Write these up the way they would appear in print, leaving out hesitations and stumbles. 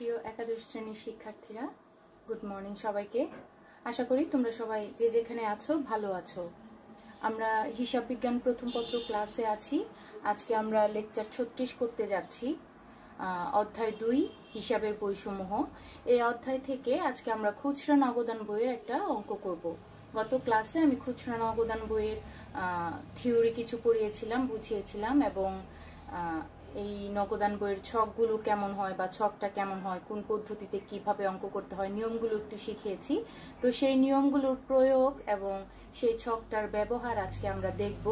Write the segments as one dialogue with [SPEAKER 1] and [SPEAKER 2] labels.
[SPEAKER 1] প্রিয় একাদশ শ্রেণীর শিক্ষার্থীরা, গুড মর্নিং সবাইকে। আশা করি তোমরা সবাই যে যেখানে আছো ভালো আছো। আমরা হিসাব বিজ্ঞান প্রথম পত্র ক্লাসে আছি। আজকে আমরা লেকচার 36 করতে যাচ্ছি। অধ্যায় 2 হিসাবের বইসমূহ। এই অধ্যায় থেকে আজকে আমরা খুচরা নগদান বইয়ের একটা অঙ্ক করব। গত ক্লাসে আমি খুচরা নগদান বইয়ের থিওরি কিছু পড়িয়েছিলাম, বুঝিয়েছিলাম এবং এই নগদান বইয়ের ছকগুলো কেমন হয় বা ছকটা কেমন হয়, কোন পদ্ধতিতে কিভাবে অঙ্ক করতে হয়, নিয়মগুলো একটু শিখিয়েছি। তো সেই নিয়মগুলোর প্রয়োগ এবং সেই ছকটার ব্যবহার আজকে আমরা দেখব।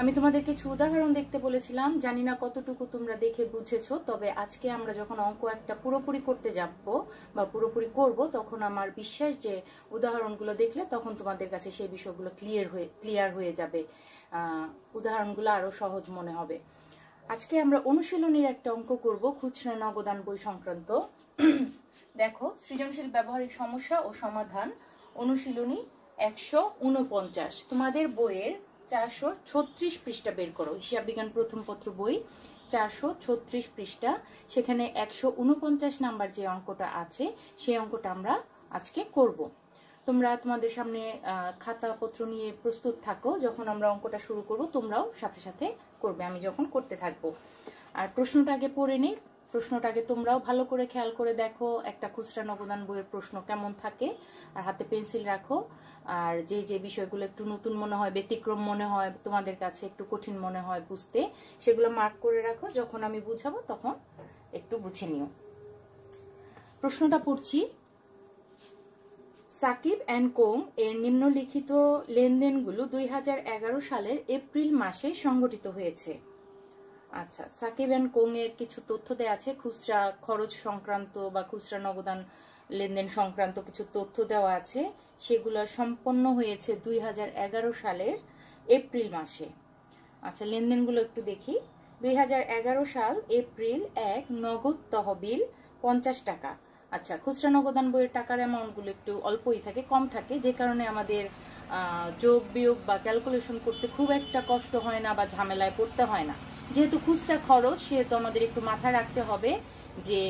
[SPEAKER 1] আমি তোমাদের কিছু উদাহরণ দেখতে বলেছিলাম, জানি না কতটুকু তোমরা দেখে বুঝেছো। তবে আজকে আমরা যখন অঙ্ক একটা পুরোপুরি করতে যাব বা পুরোপুরি করব, তখন আমার বিশ্বাস যে উদাহরণগুলো দেখলে তখন তোমাদের কাছে সেই বিষয়গুলো ক্লিয়ার হয়ে যাবে, উদাহরণগুলো আরো সহজ মনে হবে। আজকে আমরা অনুশীলনীর একটা অঙ্ক করব খুচরা নগদান বই সংক্রান্ত। দেখো, সৃজনশীল ব্যবহারিক সমস্যা ও সমাধান, অনুশীলনী 149। তোমাদের বইয়ের 436 পৃষ্ঠা বের করো। হিসাব বিজ্ঞান প্রথম পত্র বই 436 পৃষ্ঠা, সেখানে 149 নাম্বার যে অঙ্কটা আছে সেই অঙ্কটা আমরা আজকে করব। তোমরা তোমাদের সামনে খাতাপত্র নিয়ে প্রস্তুত থাকো। যখন আমরা অঙ্কটা শুরু করব তোমরাও সাথে সাথে করবে, আমি যখন করতে থাকবো। আর প্রশ্নটা আগে পড়ে নিই। প্রশ্নটা আগে তোমরাও ভালো করে খেয়াল করে দেখো, একটা খুচরা নগদান বইয়ের প্রশ্ন কেমন থাকে। আর হাতে পেন্সিল রাখো। আর যে যে বিষয়গুলো একটু নতুন মনে হয়, ব্যতিক্রম মনে হয়, তোমাদের কাছে একটু কঠিন মনে হয় বুঝতে, সেগুলো মার্ক করে রাখো। যখন আমি বুঝাবো তখন একটু বুঝে নিও। প্রশ্নটা পড়ছি। সাকিব অ্যান্ড কোং এর নিম্নলিখিত লেনদেনগুলো 2011 সালের এপ্রিল মাসে সংঘটিত হয়েছে। আচ্ছা, সাকিব অ্যান্ড কোং এর কিছু তথ্য দেওয়া আছে, খুচরা খরচ সংক্রান্ত বা খুচরা নগদান লেনদেন সংক্রান্ত কিছু তথ্য দেওয়া আছে। সেগুলো সম্পন্ন হয়েছে 2011 সালের এপ্রিল মাসে। আচ্ছা, লেনদেনগুলো একটু দেখি। 2011 সাল এপ্রিল 1, নগদ তহবিল 50 টাকা। আচ্ছা, খুচরা নগদান বইয়ের টাকার অ্যামাউন্টগুলো একটু অল্পই থাকে, কম থাকে, যে কারণে আমাদের যোগ বিয়োগ বা ক্যালকুলেশন করতে খুব একটা কষ্ট হয় না বা ঝামেলায় পড়তে হয় না। যেহেতু খুচরা খরচ, সেহেতু আমাদের একটু মাথায় রাখতে হবে যে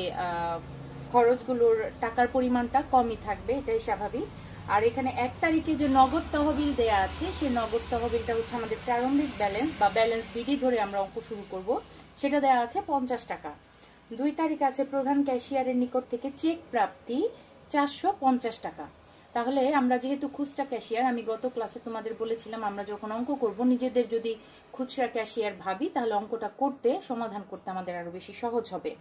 [SPEAKER 1] খরচগুলোর টাকার পরিমাণটা কমই থাকবে, এটাই স্বাভাবিক। আর এখানে 1 তারিখে যে নগদ তহবিল দেয়া আছে, সেই নগদ তহবিলটা হচ্ছে আমাদের প্রারম্ভিক ব্যালেন্স বা ব্যালেন্স বিডি ধরে আমরা অঙ্ক শুরু করব। সেটা দেয়া আছে 50 টাকা। 2 তারিখ আছে প্রধান ক্যাশিয়ারের নিকট থেকে চেক প্রাপ্তি 450 টাকা। তাহলে আমরা যেহেতু খুচরা ক্যাশিয়ার, আমি গত ক্লাসে তোমাদের বলেছিলাম আমরা যখন অঙ্ক করব নিজেদের যদি খুচরা ক্যাশিয়ার ভাবি, তাহলে অঙ্কটা করতে, সমাধান করতে আমাদের আরো বেশি সহজ হবে।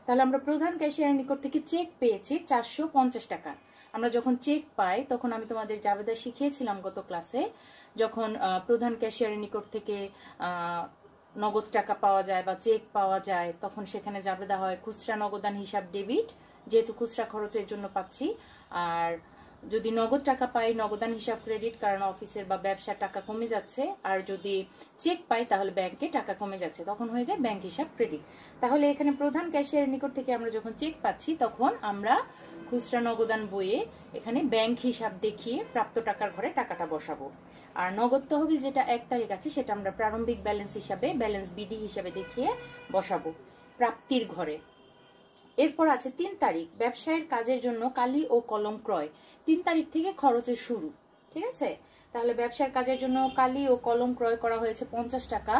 [SPEAKER 1] তাহলে আমরা প্রধান ক্যাশিয়ারের নিকট থেকে চেক পেয়েছি 450 টাকা। আমরা যখন চেক পাই তখন আমি তোমাদের জাবেদা শিখিয়েছিলাম গত ক্লাসে, যখন প্রধান ক্যাশিয়ারের নিকট থেকে নগদ টাকা পাওয়া যায় বা চেক পাওয়া যায়, তখন সেখানে জাবেদা হয় খুচরা নগদান হিসাব ডেবিট, যেহেতু খুচরা খরচের জন্য পাচ্ছি। আর যদি নগদ টাকা পাই নগদান হিসাব ক্রেডিট, কারণ অফিসের বা ব্যবসার টাকা কমে যাচ্ছে। আর যদি চেক পাই তাহলে ব্যাংকে টাকা কমে যাচ্ছে, তখন হয়ে যায় ব্যাংক হিসাব ক্রেডিট। তাহলে এখানে প্রধান ক্যাশিয়ারের নিকট থেকে আমরা যখন চেক পাচ্ছি তখন আমরা খুচরা নগদান বইয়ে এখানে ব্যাংক হিসাব দেখিয়ে প্রাপ্ত টাকার ঘরে টাকাটা বসাবো। আর নগদ তহবিল যেটা 1 তারিখ আছে সেটা আমরা প্রারম্ভিক ব্যালেন্স হিসাবে, ব্যালেন্স বিডি হিসাবে দেখিয়ে বসাবো প্রাপ্তির ঘরে। এরপর আছে 3 তারিখ, ব্যবসায়ের কাজের জন্য কালি ও কলম ক্রয়। 3 তারিখ থেকে খরচের শুরু, ঠিক আছে? তাহলে ব্যবসার কাজের জন্য কালি ও কলম ক্রয় করা হয়েছে 50 টাকা।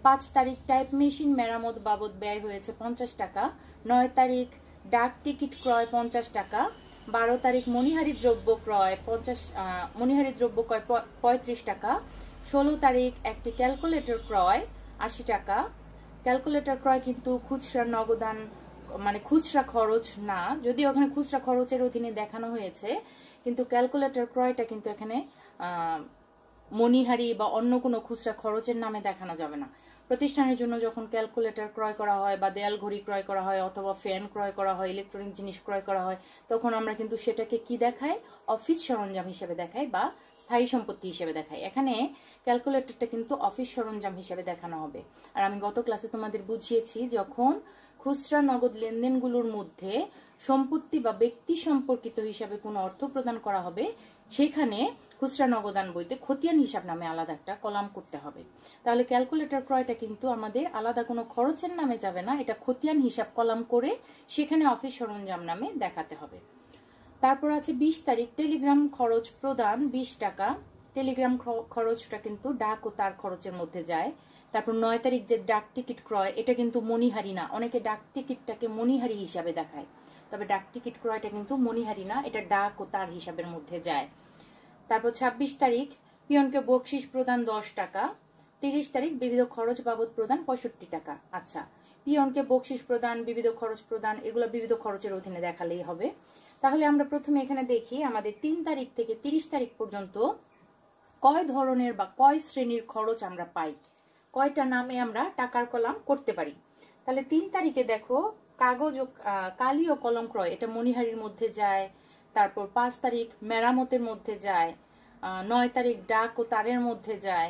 [SPEAKER 1] 5 তারিখ টাইপ মেশিন মেরামত বাবদ ব্যয় হয়েছে 50 টাকা। 9 তারিখ ডাক টিকিট ক্রয় 50 টাকা। 12 তারিখ মণিহারি দ্রব্য ক্রয় 35 টাকা। 16 তারিখ একটি ক্যালকুলেটর ক্রয় 80 টাকা। ক্যালকুলেটর ক্রয় কিন্তু খুচরা নগদান মানে খুচরা খরচ না, যদিও ওখানে খুচরা খরচের অধীনে দেখানো হয়েছে, কিন্তু ক্যালকুলেটর ক্রয়টা কিন্তু এখানে মণিহারি বা অন্য কোনো খুচরা খরচের নামে দেখানো যাবে না। প্রতিষ্ঠানের জন্য যখন ক্যালকুলেটর ক্রয় করা হয় বা দেয়াল ঘড়ি ক্রয় করা হয় অথবা ফ্যান ক্রয় করা হয়, ইলেকট্রনিক জিনিস ক্রয় করা হয়, তখন আমরা কিন্তু সেটাকে কি দেখাই? অফিস সরঞ্জাম হিসেবে দেখাই বা স্থায়ী সম্পত্তি হিসেবে দেখাই। এখানে ক্যালকুলেটরটা কিন্তু অফিস সরঞ্জাম হিসেবে দেখানো হবে। আর আমি গত ক্লাসে তোমাদের বুঝিয়েছি, যখন খুচরা নগদ লেনদেনগুলোর মধ্যে সম্পত্তি বা ব্যক্তি সম্পর্কিত হিসাবে কোনো অর্থ প্রদান করা হবে, সেখানে খুচরা নগদান বইতে খতিয়ান হিসাব নামে আলাদা একটা কলাম করতে হবে। তাহলে ক্যালকুলেটর ক্রয়টা কিন্তু আমাদের আলাদা কোনো খরচের নামে যাবে না, এটা খতিয়ান হিসাব কলাম করে সেখানে অফিস সরঞ্জাম নামে দেখাতে হবে। তারপর আছে 20 তারিখ টেলিগ্রাম খরচ প্রদান 20 টাকা। টেলিগ্রাম খরচটা কিন্তু ডাক ও তার খরচের মধ্যে যায়। তারপর 9 তারিখ যে ডাক টিকিট ক্রয়, এটা কিন্তু মণিহারি না, অনেকে ডাক টিকিটটাকে মণিহারি হিসাবে দেখায়, তবে ডাক টিকিট ক্রয়টা কিন্তু মণিহারি না, এটা ডাক ও তার হিসাবের মধ্যে যায়। তারপর 26 তারিখ পিয়নকে বকশিস প্রদান 10 টাকা। 30 তারিখ বিবিধ খরচ বাবদ প্রদান 65 টাকা। আচ্ছা, পিয়নকে বকশিস প্রদান, বিবিধ খরচ প্রদান, এগুলো বিবিধ খরচের অধীনে দেখালেই হবে। তাহলে আমরা প্রথমে এখানে দেখি আমাদের 3 তারিখ থেকে 30 তারিখ পর্যন্ত কয় ধরনের বা কয় শ্রেণীর খরচ আমরা পাই, কয়টা নামে আমরা টাকার কলাম করতে পারি। তাহলে 3 তারিখে দেখো কাগজ ও কালি ও কলম ক্রয়, এটা মণিহারির মধ্যে যায়। তারপর 5 তারিখ মেরামতের মধ্যে যায়। 9 তারিখ ডাক ও তারের মধ্যে যায়।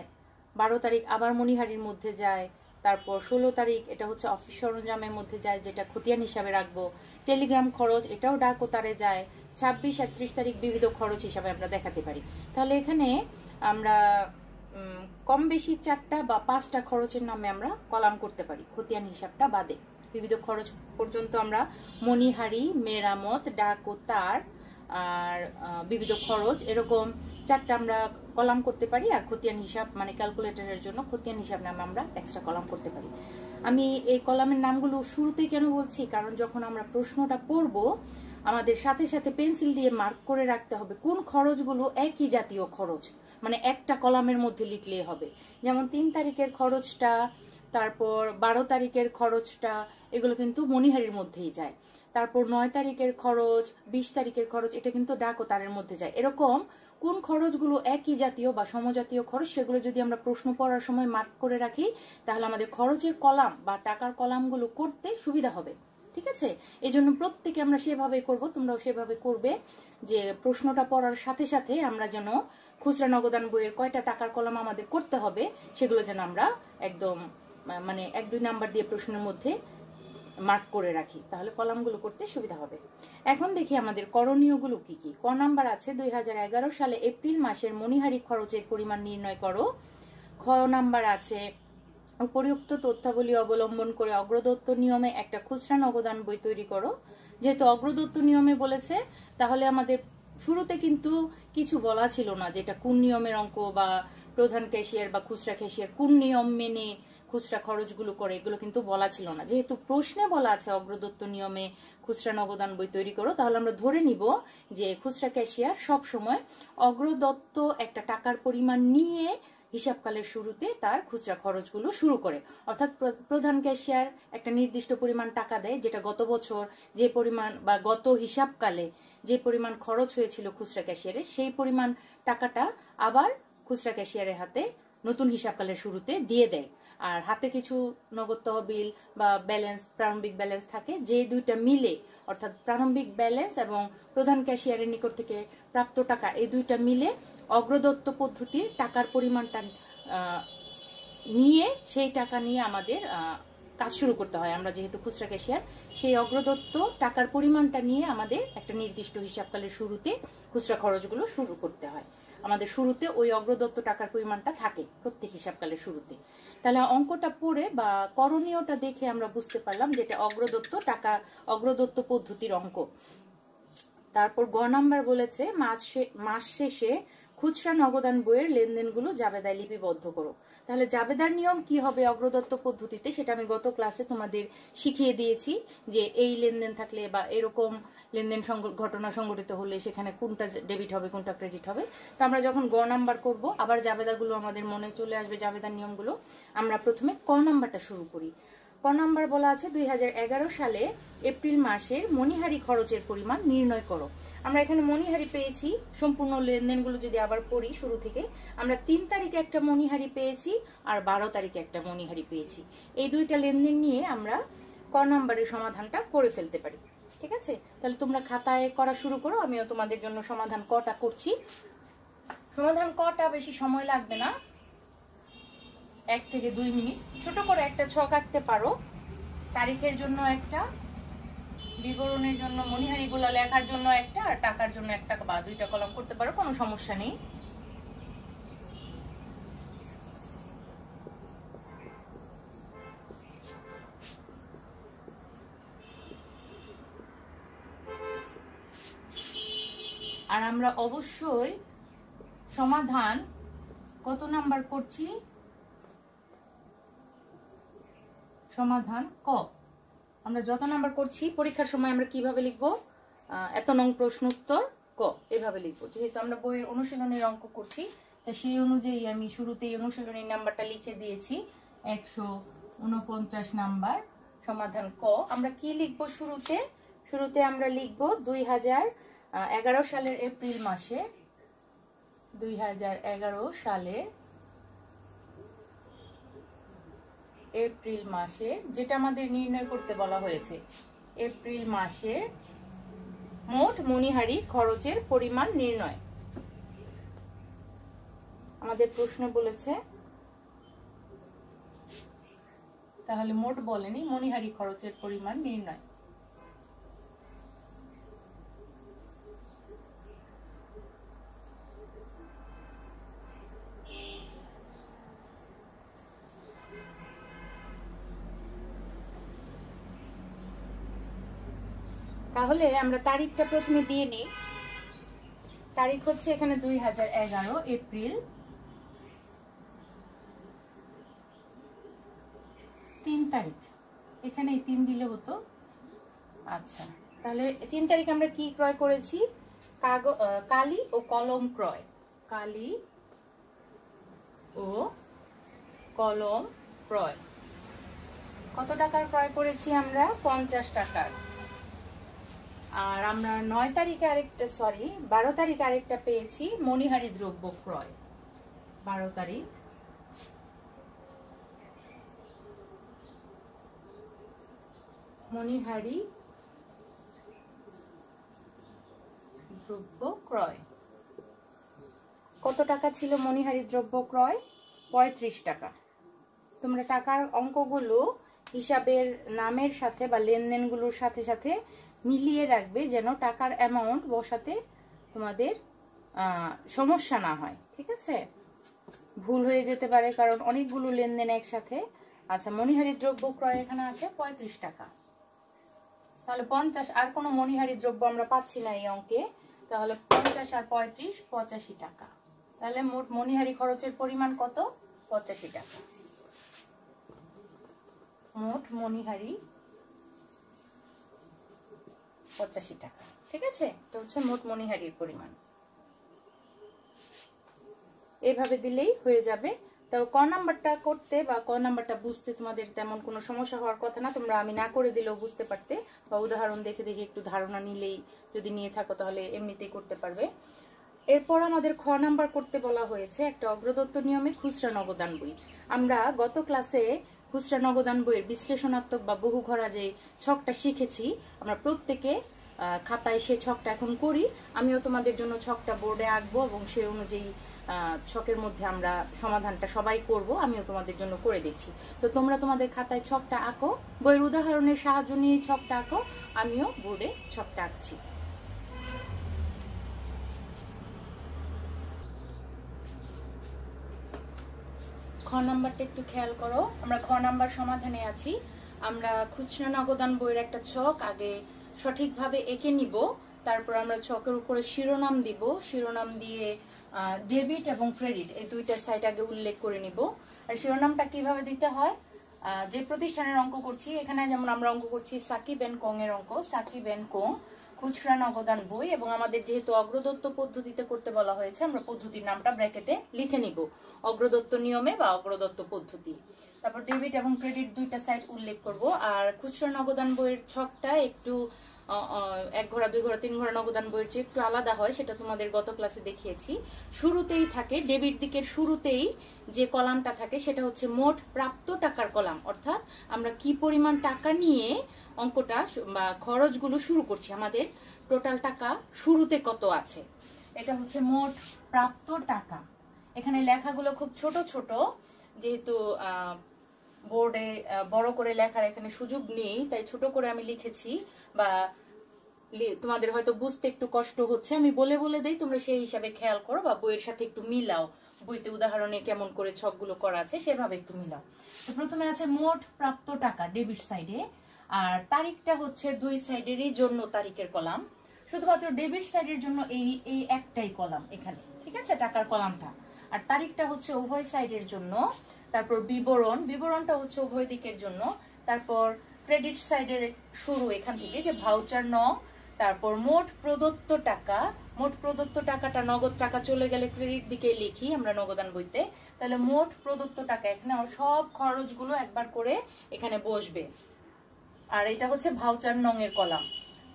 [SPEAKER 1] 12 তারিখ আবার মণিহারির মধ্যে যায়। তারপর 16 তারিখ এটা হচ্ছে অফিস সরঞ্জামের মধ্যে যায়, যেটা খতিয়ান হিসাবে রাখবো। টেলিগ্রাম খরচ এটাও ডাক ও তারে যায়। 26 আর 30 তারিখ বিবিধ খরচ হিসাবে আমরা দেখাতে পারি। তাহলে এখানে আমরা কম বেশি 4টা বা 5টা খরচের নামে আমরা কলাম করতে পারি, খতিয়ান হিসাবটা বাদে। বিবিধ খরচ পর্যন্ত আমরা মণিহারি, মেরামত, ডাক ও তার আর বিবিধ খরচ এরকম 4টা আমরা কলাম করতে পারি। আর খতিয়ান হিসাব মানে ক্যালকুলেটরের জন্য খতিয়ান হিসাব নামে আমরা এক্সট্রা কলাম করতে পারি। আমি এই কলামের নামগুলো শুরুতেই কেন বলছি, কারণ যখন আমরা প্রশ্নটা পড়ব আমাদের সাথে সাথে পেন্সিল দিয়ে মার্ক করে রাখতে হবে কোন খরচগুলো একই জাতীয় খরচ, মানে একটা কলামের মধ্যে লিখলেই হবে। যেমন 3 তারিখের খরচটা, তারপর 12 তারিখের খরচটা, এগুলো কিন্তু মণিহারির মধ্যেই যায়। তারপর 9 তারিখের খরচ, 20 তারিখের খরচ, এটা কিন্তু ডাক ও তারের মধ্যে যায়। এরকম কোন খরচগুলো একই জাতীয় বা সমজাতীয় খরচ, সেগুলো যদি আমরা প্রশ্ন পড়ার সময় মার্ক করে রাখি তাহলে আমাদের খরচের কলাম বা টাকার কলামগুলো করতে সুবিধা হবে। ঠিক আছে, এই জন্য প্রত্যেকে আমরা সেভাবে করব, তোমরাও সেভাবে করবে, যে প্রশ্নটা পড়ার সাথে সাথে আমরা যেন খুচরা নগদান বইয়ের কয়টা টাকার কলাম আমাদের করতে হবে সেগুলো যেন আমরা একদম মানে 1-2 নাম্বার দিয়ে প্রশ্নের মধ্যে মার্ক করে রাখি, তাহলে কলামগুলো করতে সুবিধা হবে। এখন দেখি আমাদের করণীয়গুলো কি কি। ক নাম্বার আছে 2011 সালে এপ্রিল মাসের মণিহারি খরচের পরিমাণ নির্ণয় করো। খ নাম্বার আছে উপরিউক্ত তথ্যাবলী অবলম্বন করে অগ্রদত্ত নিয়মে একটা খুচরা নগদান বই তৈরি করো। যেহেতু অগ্রদত্ত নিয়মে বলেছে তাহলে আমাদের শুরুতে কিন্তু কিছু বলা ছিল না, যেটা কোন নিয়মের অঙ্ক বা প্রধান ক্যাশিয়ার বা খুচরা ক্যাশিয়ার কোন নিয়ম মেনে খুচরা খরচগুলো করে, এগুলো কিন্তু বলা ছিল না। যেহেতু প্রশ্নে বলা আছে অগ্রদত্ত নিয়মে খুচরা নগদান বই তৈরি করো, তাহলে আমরা ধরে নিব যে খুচরা ক্যাশিয়ার সব সময় অগ্রদত্ত একটা টাকার পরিমাণ নিয়ে হিসাবকালের শুরুতে তার খুচরা খরচগুলো শুরু করে। অর্থাৎ প্রধান ক্যাশিয়ার একটা নির্দিষ্ট পরিমাণ টাকা দেয়, যেটা গত বছর যে পরিমাণ বা গত হিসাবকালে যে পরিমাণ খরচ হয়েছিল খুচরা ক্যাশিয়ারের, সেই পরিমাণ টাকাটা আবার খুচরা ক্যাশিয়ারের হাতে নতুন হিসাবকালের শুরুতে দিয়ে দেয়। আর হাতে কিছু নগদ তহবিল বা ব্যালেন্স, প্রারম্ভিক ব্যালেন্স থাকে, যে দুইটা মিলে অর্থাৎ প্রারম্ভিক ব্যালেন্স এবং প্রধান ক্যাশিয়ারের নিকট থেকে প্রাপ্ত টাকা, এই দুইটা মিলে অগ্রদত্ত পদ্ধতির টাকার পরিমাণটা নিয়ে সেই টাকা নিয়ে আমাদের কাজ শুরু করতে হয়। আমরা যেহেতু খুচরা ক্যাশিয়ার, সেই অগ্রদত্ত টাকার পরিমাণটা নিয়ে আমাদের একটা নির্দিষ্ট হিসাবকালের শুরুতে খুচরা খরচগুলো শুরু করতে হয়। আমাদের শুরুতে ওই অগ্রদত্ত টাকার পরিমাণটা থাকে প্রত্যেক হিসাবকালের শুরুতে। তাহলে অঙ্কটা পড়ে বা করণীয়টা দেখে আমরা বুঝতে পারলাম যেটা অগ্রদত্ত টাকা, অগ্রদত্ত পদ্ধতির অঙ্ক। তারপর গ নাম্বার বলেছে মাস শেষে খুচরা নগদান বইয়ের লেনদেনগুলো জাবেদায় লিপিবদ্ধ করো। তাহলে জাবেদার নিয়ম কি হবে অগ্রদত্ত পদ্ধতিতে, সেটা আমি গত ক্লাসে তোমাদের শিখিয়ে দিয়েছি, যে এই লেনদেন থাকলে বা এরকম লেনদেন ঘটনা সংঘটিত হলে সেখানে কোনটা ডেবিট হবে কোনটা ক্রেডিট হবে। তো আমরা যখন গ নাম্বার করব আবার জাবেদাগুলো আমাদের মনে চলে আসবে, জাবেদার নিয়মগুলো। আমরা প্রথমে ক নাম্বারটা শুরু করি। ক নাম্বার বলা আছে 2011 সালে এপ্রিল মাসের মণিহারি খরচের পরিমাণ নির্ণয় করো। আমরা এখানে মণিহারি পেয়েছি, সম্পূর্ণ লেনদেনগুলো যদি আবার পড়ি শুরু থেকে, আমরা 3 তারিখে একটা মণিহারি পেয়েছি আর 12 তারিখে একটা মণিহারি পেয়েছি। এই দুইটা লেনদেন নিয়ে আমরা ক নাম্বারের সমাধানটা করে ফেলতে পারি। ঠিক আছে, তাহলে তোমরা খাতায় করা শুরু করো, আমিও তোমাদের জন্য সমাধান কটা করছি। সমাধান কটা বেশি সময় লাগবে না, 1 থেকে 2 মিনিট। ছোট করে একটা ছক আঁকতে পারো, তারিখের জন্য একটা, বিবরণের জন্য, মণিহারিগুলো লেখার জন্য একটা, আর টাকার জন্য একটা বা 2টা কলম করতে পারো, কোনো সমস্যা নেই। আর আমরা অবশ্যই সমাধান কত নাম্বার করছি, সমাধান ক। আমরা যত নাম্বার করছি পরীক্ষার সময় আমরা কিভাবে লিখবো, এত নং প্রশ্ন উত্তর ক এভাবে লিখবো। যেহেতু আমরা বইয়ের অনুশীলনের অঙ্ক করছি তাই সেই অনুযায়ী আমি শুরুতেই অনুশীলনের নাম্বারটা লিখে দিয়েছি 149 নাম্বার, সমাধান ক। আমরা কি লিখবো শুরুতে, শুরুতে আমরা লিখবো 2011 সালের এপ্রিল মাসে, 2011 সালে এপ্রিল মাসে, যেটা আমাদের নির্ণয় করতে বলা হয়েছে, এপ্রিল মাসে মোট মণিহারি খরচের পরিমাণ নির্ণয়। আমাদের প্রশ্ন বলেছে, তাহলে মোট বলেনি, মণিহারি খরচের পরিমাণ নির্ণয়। তাহলে আমরা তারিখটা প্রথমে দিয়ে নিই। তারিখ হচ্ছে এখানে 2011 এপ্রিল, 3 তারিখ, এখানে 3 দিলে হতো। আচ্ছা, তাহলে 3 তারিখ আমরা কি ক্রয় করেছি, কালি ও কলম ক্রয়, কালি ও কলম ক্রয়। কত টাকার ক্রয় করেছি আমরা, 50 টাকার। আর আমরা 9 তারিখে আরেকটা, 12 তারিখে আরেকটা পেয়েছি মণিহারি দ্রব্য ক্রয়, 12 তারিখ মণিহারি দ্রব্য ক্রয়। কত টাকা ছিল মণিহারি দ্রব্য ক্রয়, 35 টাকা। তোমরা টাকার অঙ্কগুলো হিসাবের নামের সাথে বা লেনদেনগুলোর সাথে সাথে মিলিয়ে রাখবে, যেন টাকার অ্যামাউন্ট বসাতে তোমাদের সমস্যা না হয়, ঠিক আছে? ভুল হয়ে যেতে পারে কারণ অনেকগুলো লেনদেন একসাথে। আচ্ছা, মণিহারি দ্রব্য ক্রয় এখানে আছে 35 টাকা। তাহলে 50, আর কোনো মণিহারি দ্রব্য আমরা পাচ্ছি না এই অঙ্কে, তাহলে 50 আর 35 85 টাকা। তাহলে মোট মণিহারি খরচের পরিমাণ কত, 85 টাকা। মোট মণিহারি 85 টাকা, ঠিক আছে? এটা হচ্ছে মোট মণিহারির পরিমাণ। এইভাবে দিলেই হয়ে যাবে। তো ক নাম্বারটা করতে বা ক নাম্বারটা বুঝতে তোমাদের তেমন কোনো সমস্যা হওয়ার কথা না, তোমরা আমি না করে দিলেও বুঝতে পারতে, বা উদাহরণ দেখে দেখে একটু ধারণা নিলেই, যদি নিয়ে থাকো তাহলে এমনিতেই করতে পারবে। এরপর আমাদের খ নাম্বার করতে বলা হয়েছে একটা অগ্রদত্ত নিয়মে খুচরা নগদান বই। আমরা গত ক্লাসে খুচরা নগদান বইয়ের বিশ্লেষণাত্মক বা বহু ঘরা যে ছকটা শিখেছি, আমরা প্রত্যেকে খাতায় সে ছকটা এখন করি। আমিও তোমাদের জন্য ছকটা বোর্ডে আঁকবো এবং সে অনুযায়ী ছকের মধ্যে আমরা সমাধানটা সবাই করব, আমিও তোমাদের জন্য করে দিচ্ছি। তো তোমরা তোমাদের খাতায় ছকটা আঁকো, বইয়ের উদাহরণের সাহায্য নিয়ে ছকটা আঁকো, আমিও বোর্ডে ছকটা আঁকছি। খ নাম্বারটা একটু খেয়াল করো, আমরা খ নাম্বার সমাধানে আছি। আমরা খুচরা নগদান বইয়ের একটা ছক আগে সঠিকভাবে এঁকে নিব, তারপর আমরা ছকের উপরে শিরোনাম দিব, শিরোনাম দিয়ে ডেবিট এবং ক্রেডিট এই দুইটা সাইড আগে উল্লেখ করে নিব। আর শিরোনামটা কিভাবে দিতে হয়, যে প্রতিষ্ঠানের অঙ্ক করছি, এখানে যেমন আমরা অঙ্ক করছি সাকিব এন্ড কোং এর অঙ্ক, সাকিব এন্ড কোং খুচরা নগদান বই, এবং আমাদের যেহেতু অগ্রদত্ত পদ্ধতিতে করতে বলা হয়েছে, আমরা পদ্ধতির নামটা ব্র্যাকেটে লিখে নিব, অগ্রদত্ত নিয়মে বা অগ্রদত্ত পদ্ধতি। তারপর ডেবিট এবং ক্রেডিট দুইটা সাইড উল্লেখ করব। আর খুচরা নগদান বইয়ের ছকটা একটু 1 ঘোড়া 2 ঘোড়া 3 ঘোড়া নগদান বইয়ের চেয়ে একটু আলাদা হয়, সেটা তোমাদের গত ক্লাসে দেখিয়েছি। শুরুতেই থাকে, ডেবিট দিকের শুরুতেই যে কলামটা থাকে সেটা হচ্ছে মোট প্রাপ্ত টাকার কলাম, অর্থাৎ আমরা কি পরিমাণ টাকা নিয়ে অঙ্কটা বা খরচগুলো শুরু করছি, আমাদের টোটাল টাকা শুরুতে কত আছে, এটা হচ্ছে মোট প্রাপ্ত টাকা। এখানে লেখাগুলো খুব ছোট ছোট, যেহেতু বোর্ডে বড় করে লেখার এখানে সুযোগ নেই, তাই ছোট করে আমি লিখেছি, বা তোমাদের হয়তো বুঝতে একটু কষ্ট হচ্ছে, আমি বলে বলে দেই, তোমরা সেই হিসাবে খেয়াল করো বা বইয়ের সাথে একটু মিলাও, বইতে উদাহরণে কেমন করে ছকগুলো করা আছে সেভাবে একটু মিলাও। তো প্রথমে আছে মোট প্রাপ্ত টাকা ডেবিট সাইডে, আর তারিখটা হচ্ছে দুই সাইডেরই জন্য তারিখের কলাম। শুধুমাত্র ডেবিট সাইডের জন্য এই একটাই কলাম এখানে, ঠিক আছে, টাকার কলামটা। আর তারিখটা হচ্ছে উভয় সাইডের জন্য। তারপর বিবরণটা হচ্ছে উভয় দিকের জন্য। তারপর ক্রেডিট সাইডের শুরু এখান থেকে, যে ভাউচার নং। তারপর মোট প্রদত্ত টাকাটা নগদ টাকা চলে গেলে ক্রেডিট দিকে লিখি আমরা নগদান বইতে, তাহলে মোট প্রদত্ত টাকা এখানে আমার সব খরচগুলো একবার করে এখানে বসবে। আর এটা হচ্ছে ভাউচার নং এর কলাম।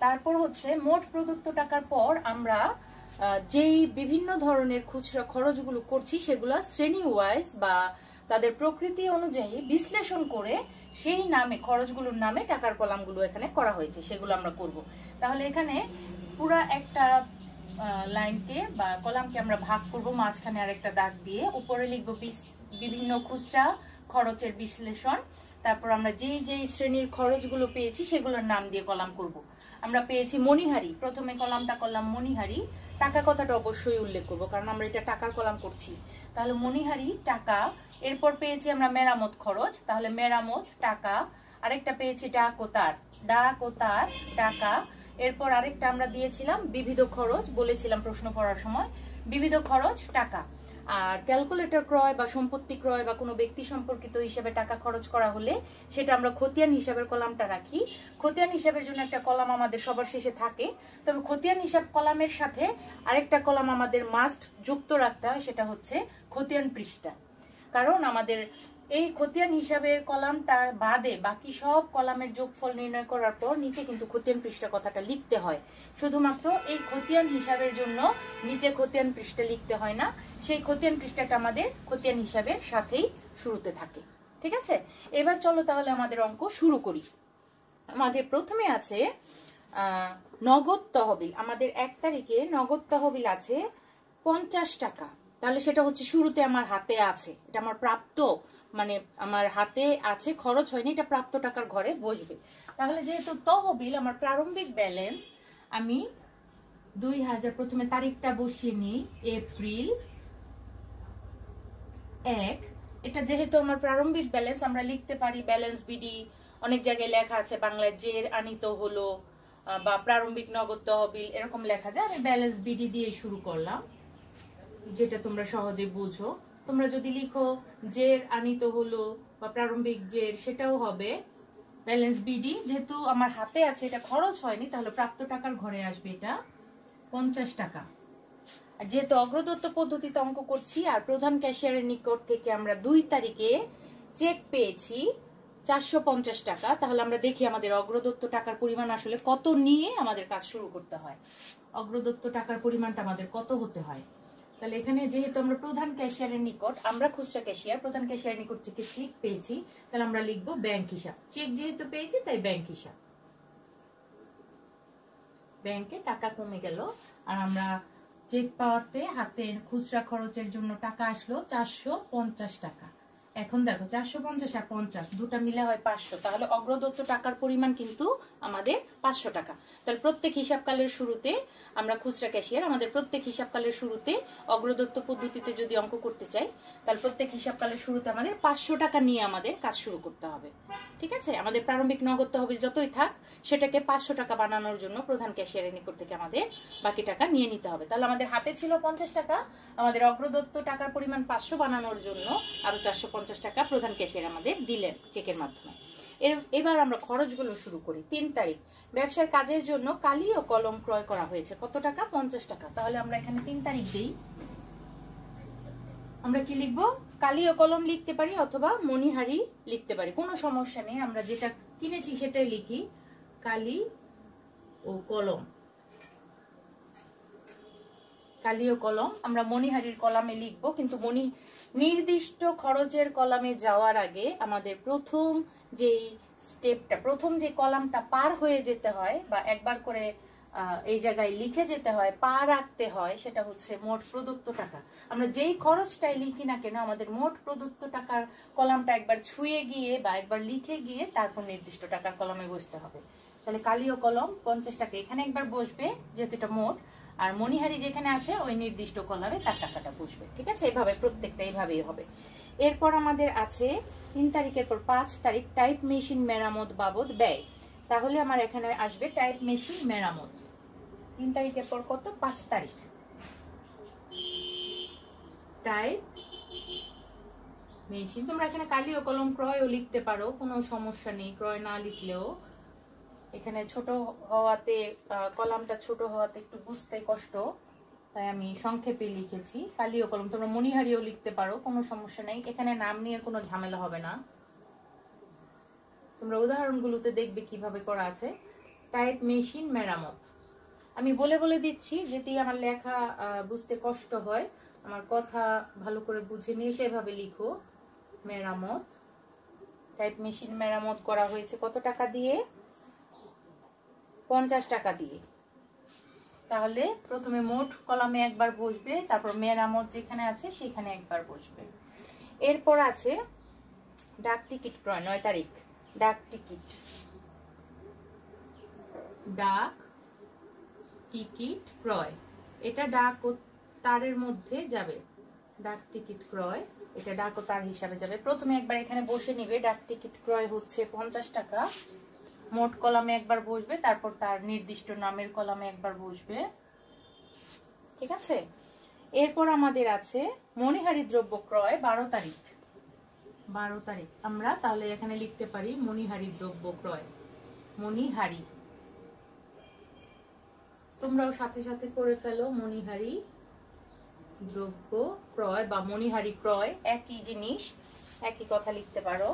[SPEAKER 1] তারপর হচ্ছে মোট প্রদত্ত টাকার পর আমরা যেই বিভিন্ন ধরনের খুচরা খরচগুলো করছি সেগুলো শ্রেণী ওয়াইজ বা তাদের প্রকৃতি অনুযায়ী বিশ্লেষণ করে সেই নামে খরচগুলোর নামে টাকার কলামগুলো এখানে করা হয়েছে, সেগুলো আমরা করব। তাহলে এখানে পুরা একটা লাইনকে বা কলামকে আমরা ভাগ করব, মাঝখানে আরেকটা দাগ দিয়ে উপরে লিখবো বিভিন্ন খুচরা খরচের বিশ্লেষণ। তারপর আমরা যেই শ্রেণীর খরচগুলো পেয়েছি সেগুলোর নাম দিয়ে কলাম করব। আমরা পেয়েছি মণিহারি, প্রথমে কলামটা করলাম মণিহারি, টাকা কথাটা অবশ্যই উল্লেখ করব কারণ আমরা এটা টাকার কলাম করছি। তাহলে মণিহারি টাকা। এরপর পেয়েছি আমরা মেরামত খরচ, তাহলে মেরামত টাকা। আরেকটা পেয়েছি ডাক ও তার টাকা। এরপর আরেকটা আমরা দিয়েছিলাম বিবিধ খরচ, বলেছিলাম প্রশ্ন পড়ার সময়, বিবিধ খরচ টাকা। আর ক্যালকুলেটর ক্রয় বা সম্পত্তি ক্রয় বা কোনো ব্যক্তি সম্পর্কিত হিসাবে টাকা খরচ করা হলে সেটা আমরা খতিয়ান হিসাবের কলামটা রাখি। খতিয়ান হিসাবের জন্য একটা কলাম আমাদের সবার শেষে থাকে, তবে খতিয়ান হিসাব কলামের সাথে আরেকটা কলাম আমাদের মাস্ট যুক্ত রাখতে হয়, সেটা হচ্ছে খতিয়ান পৃষ্ঠা। কারণ আমাদের এই খতিয়ান হিসাবের কলামটা বাদে বাকি সব কলামের যোগফল নির্ণয় করার পর নিচে কিন্তু খতিয়ান পৃষ্ঠা কথাটা লিখতে হয়। শুধুমাত্র এই খতিয়ান হিসাবের জন্য নিচে খতিয়ান পৃষ্ঠা লিখতে হয় না, সেই খতিয়ান পৃষ্ঠাটা আমাদের খতিয়ান হিসাবের সাথেই শুরুতে থাকে। ঠিক আছে, এবার চলো তাহলে আমাদের অঙ্ক শুরু করি। আমাদের প্রথমে আছে নগদ তহবিল। আমাদের 1 তারিখে নগদ তহবিল আছে 50 টাকা। তাহলে সেটা হচ্ছে শুরুতে আমার হাতে আছে, এটা আমার প্রাপ্ত, মানে আমার হাতে আছে, খরচ হয়নি, এটা প্রাপ্ত টাকার ঘরে বসবে। তাহলে যেহেতু তহবিল আমার প্রারম্ভিক ব্যালেন্স, আমি 2000 প্রথমে তারিখটা বসিয়ে নিই এপ্রিল 1। এটা যেহেতু আমার প্রারম্ভিক ব্যালেন্স, আমরা লিখতে পারি ব্যালেন্স বিডি, অনেক জায়গায় লেখা আছে বাংলায় জের আনিত হলো বা প্রারম্ভিক নগদ তহবিল এরকম লেখা যায়। আমি ব্যালেন্স বিডি দিয়ে শুরু করলাম, যেটা তোমরা সহজে বুঝো। তোমরা যদি লিখো জের আনিত হলো বা প্রারম্ভিক জের, সেটাও হবে ব্যালেন্স বিডি। যেহেতু আমার হাতে আছে, এটা খরচ হয়নি, তাহলে প্রাপ্ত টাকার ঘরে আসবে এটা 50 টাকা। আর যেহেতু অগ্রদত্ত পদ্ধতিতে অঙ্ক করছি আর প্রধান ক্যাশিয়ারের নিকট থেকে আমরা 2 তারিখে চেক পেয়েছি 450 টাকা, তাহলে আমরা দেখি আমাদের অগ্রদত্ত টাকার পরিমাণ আসলে কত নিয়ে আমাদের কাজ শুরু করতে হয়। অগ্রদত্ত টাকার পরিমাণটা আমাদের কত হতে হয়। তাহলে এখানে যেহেতু আমরা প্রধান ক্যাশিয়ারের নিকট, আমরা খুচরা ক্যাশিয়ার, প্রধান ক্যাশিয়ারের নিকট থেকে চেক পেয়েছি, তাহলে আমরা লিখবো ব্যাংক হিসাব। চেক যেহেতু পেয়েছি তাই ব্যাংক হিসাব। ব্যাংকে টাকা কমে গেল আর আমরা চেক পাওয়াতে হাতের খুচরা খরচের জন্য টাকা আসলো 450 টাকা। এখন দেখো 450 আর 50 দুটা মিলে হয় 500, তাহলে অগ্রদত্ত টাকার পরিমাণ কিন্তু আমাদের 500 টাকা। তাহলে প্রত্যেক হিসাবকালের শুরুতে আমরা খুচরা ক্যাশিয়ার, আমাদের প্রত্যেক হিসাবকালের শুরুতে অগ্রদত্ত পদ্ধতিতে যদি অঙ্ক করতে চাই, তাহলে প্রত্যেক হিসাবকালের শুরুতে আমাদের 500 টাকা নিয়ে আমাদের কাজ শুরু করতে হবে। ঠিক আছে, আমাদের প্রারম্ভিক নগদ তহবিল যতই থাক সেটাকে 500 টাকা বানানোর জন্য প্রধান ক্যাশিয়ারের নিকট থেকে আমাদের বাকি টাকা নিয়ে নিতে হবে। তাহলে আমাদের হাতে ছিল 50 টাকা, আমাদের অগ্রদত্ত টাকার পরিমাণ 500 বানানোর জন্য আরো 450 টাকা প্রধান ক্যাশিয়ার আমাদের দিলেন চেকের মাধ্যমে। এবার আমরা খরচগুলো শুরু করি। 3 তারিখ ব্যবসার কাজের জন্য কালি ও কলম ক্রয় করা হয়েছে, কত টাকা? 50 টাকা। তাহলে আমরা এখানে 3 তারিখ দিই। আমরা কি লিখবো? কালি ও কলম লিখতে পারি অথবা মণিহারি লিখতে পারি, কোনো সমস্যা নেই। আমরা যেটা কিনেছি সেটাই লিখি, কালি ও কলম। কালি ও কলম আমরা মণিহারির কলামে লিখবো, কিন্তু নির্দিষ্ট খরচের কলামে যাওয়ার আগে আমাদের প্রথম যেই স্টেপটা, প্রথম যে কলামটা পার হয়ে যেতে হয় বা একবার করে এই জায়গায় লিখে যেতে হয়, পা রাখতে হয়, সেটা হচ্ছে মোট প্রদত্ত টাকা। আমরা যেই খরচটাই লিখি না কেন আমাদের মোট প্রদত্ত টাকার কলামটা একবার ছুঁয়ে গিয়ে বা একবার লিখে গিয়ে তারপর নির্দিষ্ট টাকার কলামে বসতে হবে। তাহলে কালি ও কলম 50 টাকা এখানে একবার বসবে যেহেতু এটা মোট, আর মণিহারি যেখানে আছে ওই নির্দিষ্ট কলামে তার টাকাটা বসবে। ঠিক আছে, এইভাবে প্রত্যেকটা এইভাবেই হবে। এরপর আমাদের আছে 3 তারিখের পর 5 তারিখ টাইপ মেশিন মেরামত বাবদ ব্যয়। তাহলে আমার এখানে আসবে টাইপ মেশিন মেরামত। 3 তারিখের পর কত? 5 তারিখ। Type machine. তোমরা এখানে কালি ও কলম ক্রয়ও লিখতে পারো, কোনো সমস্যা নেই, ক্রয় না লিখলেও। এখানে ছোট হওয়াতে কলমটা ছোট হওয়াতে একটু বুঝতে কষ্ট, তাই আমি সংক্ষেপে লিখেছি। কালি ও কলম, তোমরা মণিহারিও লিখতে পারো, কোনো সমস্যা নেই, এখানে নাম নিয়ে কোনো ঝামেলা হবে না। তোমরা উদাহরণগুলোতে দেখবে কিভাবে করা আছে। টাইপ মেশিন মেরামত। আমি বলে বলে দিচ্ছি, যেটি আমার লেখা বুঝতে কষ্ট হয়, আমার কথা ভালো করে বুঝে নিয়ে সেভাবে লিখো। মেরামত, টাইপ মেশিন মেরামত করা হয়েছে কত টাকা দিয়ে? 50 টাকা দিয়ে। তাহলে প্রথমে মোট কলামে একবার বসবে, তারপর মেরামত যেখানে আছে সেখানে একবার বসবে। এরপর আছে ডাক টিকিট ক্রয়, 9 তারিখ। ডাক টিকিট, ডাক টিকিট ক্রয়, এটা ডাক ও তারের মধ্যে যাবে। ডাক টিকিট ক্রয়, এটা ডাক ও তার হিসাবে যাবে। প্রথমে একবার এখানে বসে নিবে। ডাক টিকিট ক্রয় হচ্ছে 50 টাকা। মোট কলামে একবার বসবে, তারপর তার নির্দিষ্ট নামের কলামে একবার বসবে। ঠিক আছে। এরপর আমাদের আছে মণিহারি দ্রব্য ক্রয়, 12 তারিখ। 12 তারিখ আমরা তাহলে এখানে লিখতে পারি মণিহারি দ্রব্য ক্রয়। মণিহারি, তোমরাও সাথে সাথে করে ফেলো। মণিহারি দ্রব্য ক্রয় বা মণিহারি ক্রয় একই জিনিস, একই কথা লিখতে পারো।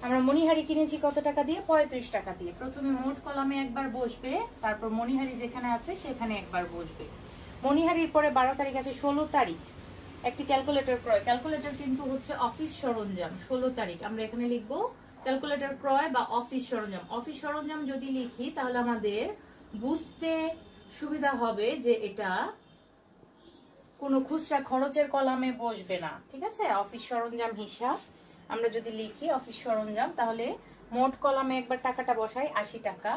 [SPEAKER 1] আমরা মণিহারি কিনেছি কত টাকা দিয়ে? 35 টাকা দিয়ে। প্রথমে মোট কলামে একবার বসবে, তারপর মণিহারি যেখানে আছে সেখানে একবার বসবে। মণিহারির পরে 12 তারিখ আছে 16 তারিখ। একটি ক্যালকুলেটর ক্রয়। ক্যালকুলেটর কিন্তু হচ্ছে অফিস সরঞ্জাম। 16 তারিখ আমরা এখানে লিখবো ক্যালকুলেটর ক্রয় বা অফিস সরঞ্জাম। অফিস সরঞ্জাম যদি লিখি তাহলে আমাদের বুঝতে সুবিধা হবে যে এটা কোনো খুচরা খরচের কলামে বসবে না। ঠিক আছে। অফিস সরঞ্জাম হিসাব আমরা যদি লিখি অফিস সরঞ্জাম, তাহলে মোট কলামে একবার টাকাটা বসাই 80 টাকা।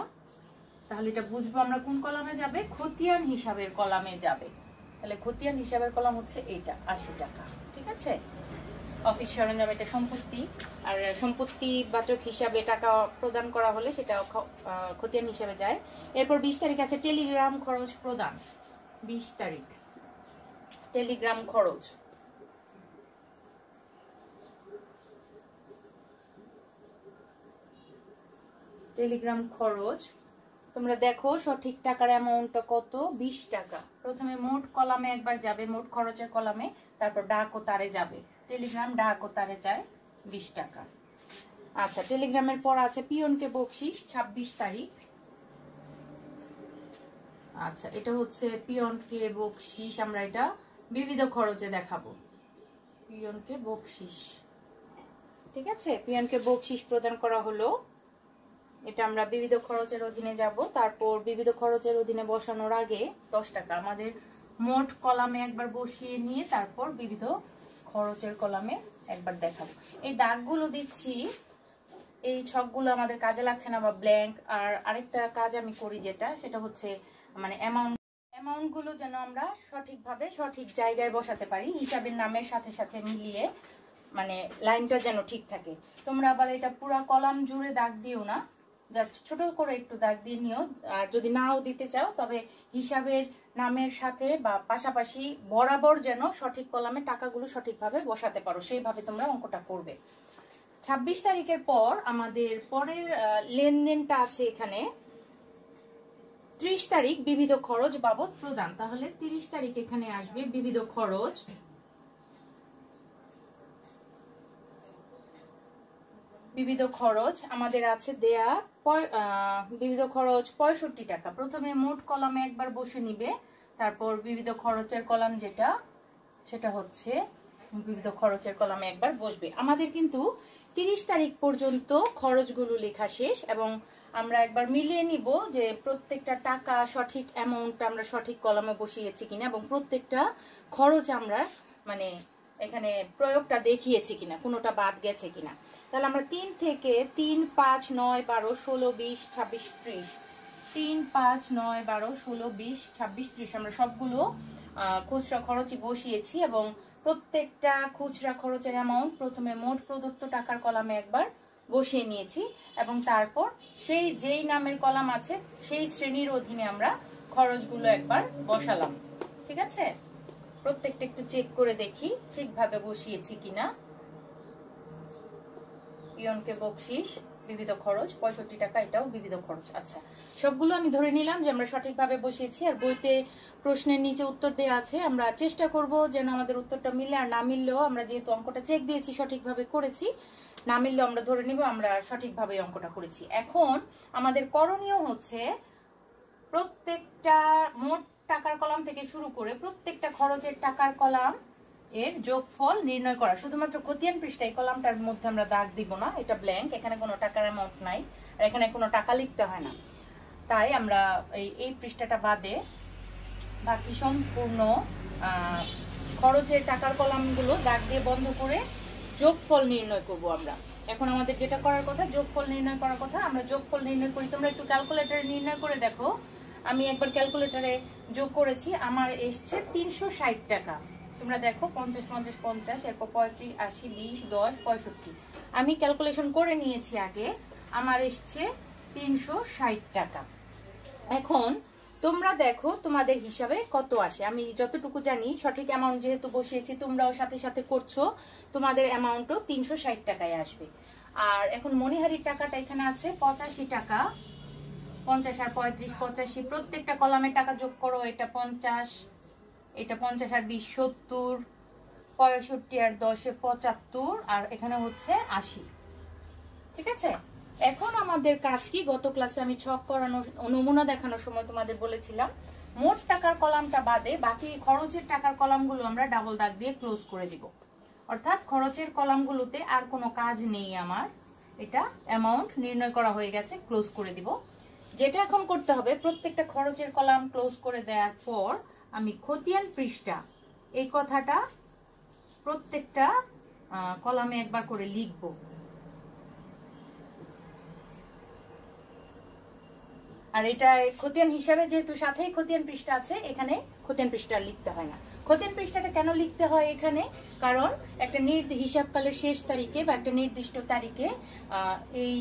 [SPEAKER 1] তাহলে এটা বুঝবো আমরা কোন কলামে যাবে? খতিয়ান হিসাবের কলামে যাবে। তাহলে খতিয়ান হিসাবের কলাম হচ্ছে এটা, 80 টাকা। ঠিক আছে। অফিস সরঞ্জাম এটা সম্পত্তি, আর সম্পত্তি বাচক হিসাবে টাকা প্রদান করা হলে সেটা খতিয়ান হিসাবে যায়। এরপর 20 তারিখ আছে টেলিগ্রাম খরচ প্রদান। 20 তারিখ টেলিগ্রাম খরচ। টেলিগ্রাম খরচ তোমরা দেখো সঠিক টাকার অ্যামাউন্টটা কত? 20 টাকা। প্রথমে মোট কলামে একবার যাবে, মোট খরচের কলামে, তারপর ডাক ও তারে যাবে। টেলিগ্রাম ডাক ও তারে যায় 20 টাকা। আচ্ছা, টেলিগ্রামের পর আছে পিয়নকে বকশিস, 26 তারিখ। আচ্ছা, এটা হচ্ছে পিয়নকে বকশিস, আমরা এটা বিবিধ খরচে দেখাবো। পিয়নকে বকশিস। ঠিক আছে। পিয়নকে বকশিস প্রদান করা হলো, এটা আমরা বিবিধ খরচের অধীনে যাব। তারপর বিবিধ খরচের অধীনে বসানোর আগে 10 টাকা আমাদের মোট কলামে একবার বসিয়ে নিয়ে তারপর বিবিধ খরচের কলামে একবার দেখাবো। এই দাগগুলো দিচ্ছি, এই ছকগুলো আমাদের কাজে লাগছে না বা ব্ল্যাঙ্ক। আর আরেকটা কাজ আমি করি যেটা, সেটা হচ্ছে মানে অ্যামাউন্ট গুলো যেন আমরা সঠিকভাবে সঠিক জায়গায় বসাতে পারি, হিসাবের নামের সাথে সাথে মিলিয়ে, মানে লাইনটা যেন ঠিক থাকে। তোমরা আবার এটা পুরো কলাম জুড়ে দাগ দিও না, জাস্ট ছোট করে একটু দাগ দিয়ে নিও। আর যদি নাও দিতে চাও তবে হিসাবের নামের সাথে বা পাশাপাশি বরাবর যেন সঠিক কলামে টাকাগুলো সঠিকভাবে বসাতে পারো, সেইভাবে তোমরা অঙ্কটা করবে। 26 তারিখের পর আমাদের পরের লেনদেনটা আছে এখানে 30 তারিখ বিবিধ খরচ বাবদ প্রদান। তাহলে 30 তারিখ এখানে আসবে বিবিধ খরচ। বিবিধ খরচ আমাদের আছে দেয়া বিবিধ খরচ 65 টাকা। প্রথমে মোট কলামে একবার বসে নিবে, তারপর বিবিধ খরচের কলাম যেটা, সেটা হচ্ছে বিবিধ খরচের কলামে একবার বসবে। আমাদের কিন্তু 30 তারিখ পর্যন্ত খরচগুলো লেখা শেষ, এবং আমরা একবার মিলিয়ে নিব যে প্রত্যেকটা টাকা সঠিক অ্যামাউন্ট আমরা সঠিক কলামে বসিয়েছি কিনা, এবং প্রত্যেকটা খরচ আমরা মানে এখানে প্রয়োগটা দেখিয়েছি কিনা, কোনোটা বাদ গেছে কিনা। তাহলে আমরা 3 থেকে 3, 5, 9, 12, 16, 20, 26, 30, 3, 5, 9, 12, 16, 20, 26, 30 আমরা সবগুলো খুচরা খরচই বসিয়েছি, এবং প্রত্যেকটা খুচরা খরচের অ্যামাউন্ট প্রথমে মোট প্রদত্ত টাকার কলামে একবার বসিয়ে নিয়েছি এবং তারপর সেই যেই নামের কলাম আছে সেই শ্রেণীর অধীনে আমরা খরচগুলো একবার বসালাম। ঠিক আছে, প্রত্যেকটা একটু চেক করে দেখি ঠিকভাবে বসিয়েছি কিনা। ইয়নকে বকশিস, বিবিধ খরচ 65 টাকা, এটাও বিবিধ খরচ। আচ্ছা, সবগুলো আমি ধরে নিলাম যে আমরা সঠিকভাবে বসিয়েছি। আর বইতে প্রশ্নের নিচে উত্তর দেওয়া আছে, আমরা চেষ্টা করব যেন আমাদের উত্তরটা মিলে। আর না মিললেও আমরা যেহেতু অঙ্কটা চেক দিয়েছি সঠিকভাবে করেছি, না মিললেও আমরা ধরে নিব আমরা সঠিকভাবে অঙ্কটা করেছি। এখন আমাদের করণীয় হচ্ছে প্রত্যেকটা মোট টাকার কলাম থেকে শুরু করে প্রত্যেকটা খরচের টাকার কলাম এর যোগফল নির্ণয় করা। শুধুমাত্র খতিয়ান পৃষ্ঠা, এই কলামটার মধ্যে আমরা দাগ দিব না, এটা ব্ল্যাঙ্ক, এখানে কোনো টাকার অ্যামাউন্ট নাই আর এখানে কোনো টাকা লিখতে হয় না। তাই আমরা এই পৃষ্ঠাটা বাদে বাকি সম্পূর্ণ খরচের টাকার কলামগুলো দাগ দিয়ে বন্ধ করে যোগফল নির্ণয় করব আমরা। এখন আমাদের যেটা করার কথা, যোগফল নির্ণয় করার কথা, আমরা যোগফল নির্ণয় করি। তোমরা একটু ক্যালকুলেটরে নির্ণয় করে দেখো। আমি একবার ক্যালকুলেটরে যোগ করেছি, আমার এসছে 360 টাকা। তোমরা দেখো 50 50 50, এরপর 35 80 20 10 65। আমি ক্যালকুলেশন করে নিয়েছি আগে, আমার এসছে 360 টাকা। এখন তোমরা দেখো তোমাদের হিসাবে কত আসে। আমি যতটুকু জানি সঠিক অ্যামাউন্ট যেহেতু বসিয়েছি, তোমরাও সাথে সাথে করছো, তোমাদের অ্যামাউন্টও 360 টাকায় আসবে। আর এখন মণিহারির টাকাটা এখানে আছে 85 টাকা। 50 আর 35 85, প্রত্যেকটা কলামের টাকা যোগ করো। এটা 50, এটা 50 আর 20 70, 65 আর 10 75, আর এখানে হচ্ছে 80। ঠিক আছে, এখন আমাদের কাজ কি, গত ক্লাসে আমি ছক করানো নমুনা দেখানোর সময় তোমাদের বলেছিলাম মোট টাকার কলামটা বাদে বাকি খরচের টাকার কলামগুলো আমরা ডাবল দাগ দিয়ে ক্লোজ করে দিব। অর্থাৎ খরচের কলামগুলোতে আর কোনো কাজ নেই আমার, এটা অ্যামাউন্ট নির্ণয় করা হয়ে গেছে, ক্লোজ করে দিব। যেটা এখন করতে হবে, প্রত্যেকটা খরচের কলাম ক্লোজ করে দেওয়ার পর আমি খতিয়ান পৃষ্ঠা এই কথাটা প্রত্যেকটা কলামে একবার করে লিখবো। আর এটা খতিয়ান হিসাবে যেহেতু সাথেই খতিয়ান পৃষ্ঠা আছে, এখানে খতিয়ান পৃষ্ঠা লিখতে হয় না। খতিয়ান পৃষ্ঠাটা কেন লিখতে হয় এখানে, কারণ একটা হিসাবকালের শেষ তারিখে বা একটা নির্দিষ্ট তারিখে এই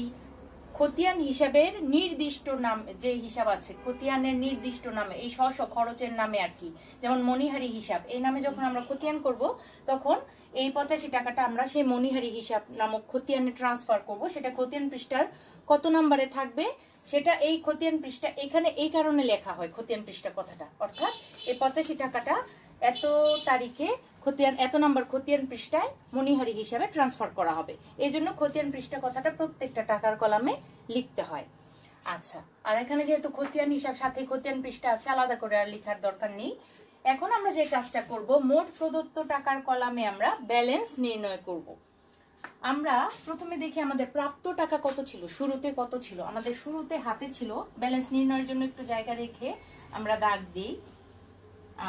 [SPEAKER 1] খতিয়ান হিসাবের নির্দিষ্ট নাম যে হিসাব আছে, খতিয়ানের নির্দিষ্ট নামে এই স্ব খরচের নামে আর কি, যেমন মণিহারি হিসাব এই নামে যখন আমরা খতিয়ান করব, তখন এই 85 টাকাটা আমরা সেই মণিহারি হিসাব নামক খতিয়ানে ট্রান্সফার করব। সেটা খতিয়ান পৃষ্ঠার কত নম্বরে থাকবে সেটা এই খতিয়ান পৃষ্ঠা এখানে এই কারণে লেখা হয় খতিয়ান পৃষ্ঠা কথাটা। অর্থাৎ এই 85 টাকাটা এত তারিখে খতিয়ান এত নম্বর খতিয়ান পৃষ্ঠায় মণিহারি হিসাবে ট্রান্সফার করা হবে, এই জন্য খতিয়ান পৃষ্ঠা কথাটা প্রত্যেকটা টাকার কলামে লিখতে হয়। আচ্ছা, আর এখানে যেহেতু খতিয়ান হিসাব সাথে খতিয়ান পৃষ্ঠা আছে, আলাদা করে আর লেখার দরকার নেই। এখন আমরা যে কাজটা করব, মোট প্রদত্ত টাকার কলামে আমরা ব্যালেন্স নির্ণয় করব। আমরা প্রথমে দেখি আমাদের প্রাপ্ত টাকা কত ছিল, শুরুতে কত ছিল। আমাদের শুরুতে হাতে ছিল, ব্যালেন্স নির্ণয়ের জন্য একটু জায়গা রেখে আমরা দাগ দিই।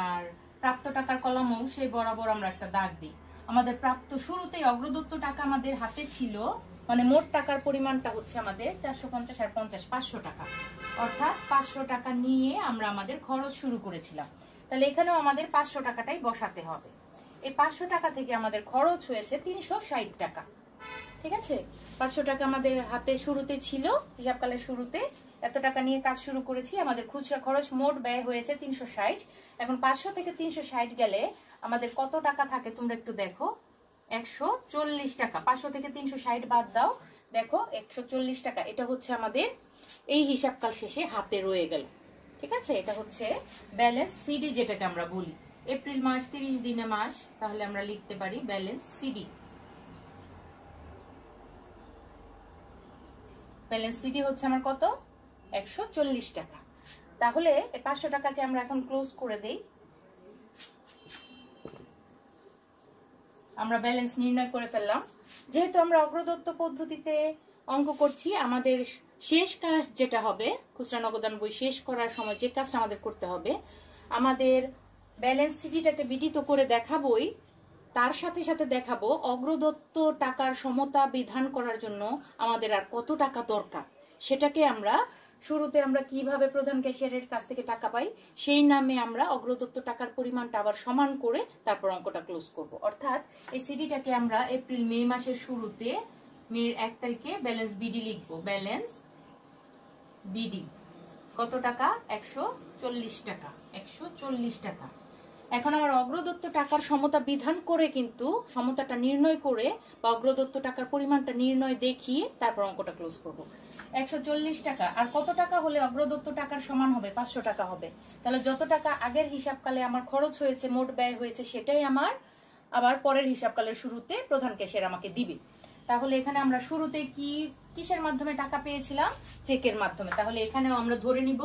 [SPEAKER 1] আর প্রাপ্ত টাকার কলামও সেই বরাবর আমরা একটা দাগ দিই। আমাদের প্রাপ্ত শুরুতে অগ্রদত্ত টাকা আমাদের হাতে ছিল, মানে মোট টাকার পরিমাণটা হচ্ছে আমাদের 450 আর 50 500 টাকা। অর্থাৎ 500 টাকা নিয়ে আমরা আমাদের খরচ শুরু করেছিলাম। তাহলে এখানেও আমাদের 500 টাকাটাই বসাতে হবে। এই 500 টাকা থেকে আমাদের খরচ হয়েছে 360 টাকা। ঠিক আছে, 500 টাকা আমাদের হাতে শুরুতে ছিল, হিসাবকালের শুরুতে এত টাকা নিয়ে কাজ শুরু করেছি। আমাদের খুচরা খরচ মোট ব্যয় হয়েছে 360। এখন 500 থেকে 360 গেলে আমাদের কত টাকা থাকে তোমরা একটু দেখো, 140 টাকা। 500 থেকে 360 বাদ দাও, দেখো 140 টাকা। এটা হচ্ছে আমাদের এই হিসাবকাল শেষে হাতে রয়ে গেল। ঠিক আছে, এটা হচ্ছে ব্যালেন্স সিডি যেটাকে আমরা বলি। এপ্রিল মাস 30 দিনে মাস, তাহলে আমরা লিখতে পারি ব্যালেন্স সিডি। ব্যালেন্স সিডি হচ্ছে আমার কত, 140 টাকা। তাহলে 500 টাকাকে আমরা এখন ক্লোজ করে দেই। আমরা ব্যালেন্স নির্ণয় করে ফেললাম। যেহেতু আমরা অগ্রদত্ত পদ্ধতিতে অঙ্ক করছি, আমাদের শেষ কাজ যেটা হবে, খুচরা নগদান বই শেষ করার সময় যে কাজটা আমাদের করতে হবে, আমাদের ব্যালেন্স সিডিটাকে বিদিত করে দেখাবোই, তার সাথে সাথে দেখাবো অগ্রদত্ত টাকার সমতা বিধান করার জন্য আমাদের আর কত টাকা দরকার। সেটাকে আমরা শুরুতে আমরা কিভাবে প্রধান ক্যাশিয়ারের কাছ থেকে টাকা পাই, সেই নামে আমরা অগ্রদত্ত টাকার পরিমাণটা আবার সমান করে তারপর অঙ্কটা ক্লোজ করব। অর্থাৎ এই সিডিটাকে আমরা এপ্রিল মে মাসের শুরুতে মের 1 তারিখে ব্যালেন্স বিডি লিখবো। ব্যালেন্স বিডি কত টাকা? 140 টাকা। 140 টাকা। এখন আমার অগ্রদত্ত টাকার সমতা বিধান করে কিন্তু সমতাটা নির্ণয় করে বা অগ্রদত্ত টাকার পরিমাণটা নির্ণয় দেখিয়ে তারপর অঙ্কটা ক্লোজ করব। 140 টাকা আর কত টাকা হলে অগ্রদত্ত টাকার সমান হবে? 500 টাকা হবে। তাহলে যত টাকা আগের হিসাবকালে আমার খরচ হয়েছে, মোট ব্যয় হয়েছে, সেটাই আমার আবার পরের হিসাবকালের শুরুতে প্রধান ক্যাশিয়ার আমাকে দিবে। তাহলে এখানে আমরা শুরুতে কিসের মাধ্যমে টাকা পেয়েছিলাম? চেকের মাধ্যমে। তাহলে এখানেও আমরা ধরে নিব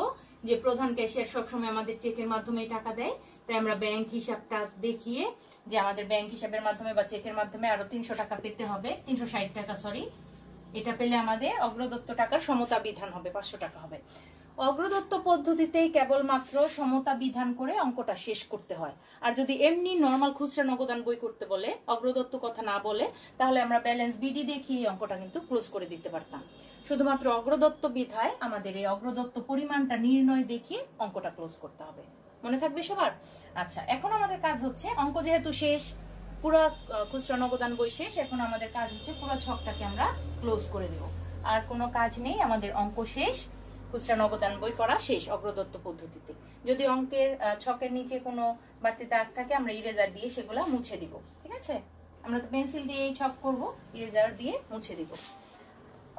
[SPEAKER 1] যে প্রধান ক্যাশিয়ার সবসময় আমাদের চেকের মাধ্যমে টাকা দেয়। তাই আমরা ব্যাংক হিসাবটা দেখিয়ে যে আমাদের ব্যাংক হিসাবের মাধ্যমে বা চেকের মাধ্যমে আরো 300 টাকা পেতে হবে, 360 টাকা সরি, এটা পেলে আমাদের অগ্রদত্ত টাকার সমতা বিধান হবে, 500 টাকা হবে। অগ্রদত্ত পদ্ধতিতেই কেবলমাত্র সমতা বিধান করে অঙ্কটা শেষ করতে হয়। আর যদি এমনি নরমাল খুচরা নগদান বই করতে বলে, অগ্রদত্ত কথা না বলে, তাহলে আমরা ব্যালেন্স বিডি দেখিয়ে অঙ্কটা কিন্তু ক্লোজ করে দিতে পারতাম। শুধুমাত্র অগ্রদত্ত বিধায় আমাদের এই অগ্রদত্ত পরিমাণটা নির্ণয় দেখিয়ে অঙ্কটা ক্লোজ করতে হবে। মনে থাকবে সবার? আচ্ছা, এখন আমাদের কাজ হচ্ছে, অঙ্ক যেহেতু শেষ, পুরো খুচরা নগদান বই শেষ, এখন আমাদের কাজ হচ্ছে পুরো ছকটাকে আমরা ক্লোজ করে দেব। আর কোনো কাজ নেই, আমাদের অঙ্ক শেষ, খুচরা নগদান বই করা শেষ অগ্রদত্ত পদ্ধতিতে। যদি অঙ্কের ছকের নিচে কোনো বাড়তি দাগ থাকে আমরা ইরেজার দিয়ে সেগুলা মুছে দিব। ঠিক আছে? আমরা তো পেন্সিল দিয়ে এই ছক করব, ইরেজার দিয়ে মুছে দিব।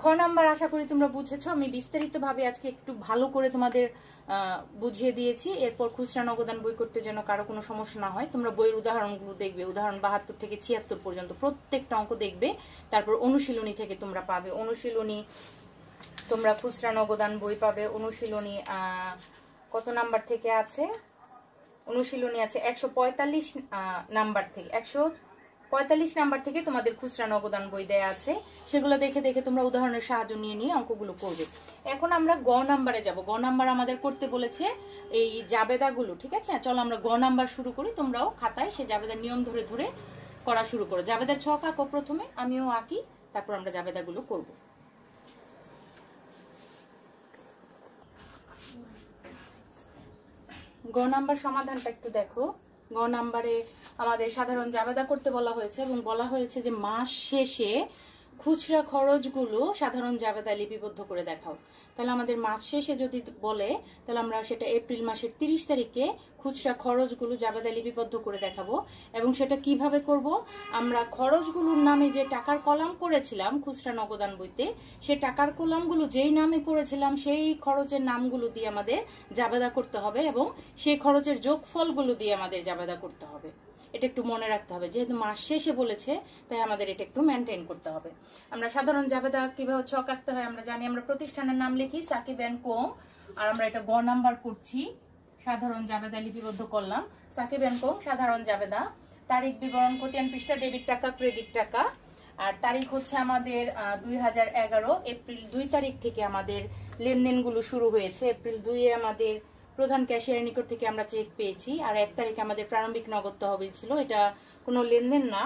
[SPEAKER 1] খ নাম্বার আশা করি তোমরা বুঝেছো। আমি বিস্তারিতভাবে আজকে একটু ভালো করে তোমাদের বুঝিয়ে দিয়েছি। এরপর খুচরা নগদান বই করতে যেন কারো কোনো সমস্যা না হয়, তোমরা বইয়ের উদাহরণগুলো দেখবে, উদাহরণ 72 থেকে 76 পর্যন্ত প্রত্যেকটা অঙ্ক দেখবে। তারপর অনুশীলনী থেকে তোমরা পাবে, অনুশীলনী তোমরা খুচরা নগদান বই পাবে। অনুশীলনী কত নাম্বার থেকে আছে? অনুশীলনী আছে 145 নাম্বার থেকে, 145 নাম্বার থেকে তোমাদের খুচরা নগদান বই দেয়া আছে। সেগুলো দেখে দেখে তোমরা উদাহরণের সাহায্য নিয়ে নিয়ে অঙ্কগুলো করবে। এখন আমরা গ নাম্বারে যাব। গ নাম্বার আমাদের করতে বলেছে এই জাবেদাগুলো। ঠিক আছে, চলো আমরা গ নাম্বার শুরু করি। তোমরাও খাতায় সে জাবেদার নিয়ম ধরে ধরে করা শুরু করো। জাবেদার ছক আঁকো প্রথমে, আমিও আঁকি, তারপর আমরা জাবেদাগুলো করব। গ নাম্বার সমাধানটা একটু দেখো। গ নাম্বারে আমাদের সাধারণ জাবেদা করতে বলা হয়েছে এবং বলা হয়েছে যে মাস শেষে খুচরা খরচগুলো সাধারণ জাবেদা লিপিবদ্ধ করে দেখাও। তাহলে আমাদের মাস শেষে যদি বলে, তাহলে আমরা সেটা এপ্রিল মাসের 30 তারিখে খুচরা খরচগুলো জাবেদা লিপিবদ্ধ করে দেখাবো। এবং সেটা কিভাবে করব? আমরা খরচগুলোর নামে যে টাকার কলাম করেছিলাম খুচরা নগদান বইতে, সে টাকার কলামগুলো যেই নামে করেছিলাম সেই খরচের নামগুলো দিয়ে আমাদের জাবেদা করতে হবে এবং সেই খরচের যোগফলগুলো দিয়ে আমাদের জাবেদা করতে হবে। এটা একটু মনে রাখতে হবে, যেহেতু মাস শেষে বলেছে তাই আমাদের এটা একটু মেনটেন করতে হবে। আমরা সাধারণ জাবেদা কিভাবে ছক আঁকতে হয় আমরা জানি। আমরা প্রতিষ্ঠানের নাম লিখি সাকিব অ্যান্ড কো, আর আমরা এটা গ নাম্বার করছি। সাধারণ জাবেদা লিপিবদ্ধ করলাম, সাকিব অ্যান্ড কো সাধারণ জাবেদা। তারিখ বিবরণ খতিয়ান পৃষ্ঠা, ডেবিট টাকা ক্রেডিট টাকা। আর তারিখ হচ্ছে আমাদের 2011 এপ্রিল 2 তারিখ থেকে আমাদের লেনদেনগুলো শুরু হয়েছে। এপ্রিল 2-এ আমাদের প্রধান ক্যাশিয়ারের নিকট থেকে আমরা চেক পেয়েছি। আর 1 তারিখে আমাদের প্রারম্ভিক নগদ তহবিল ছিল, এটা কোনো লেনদেন না।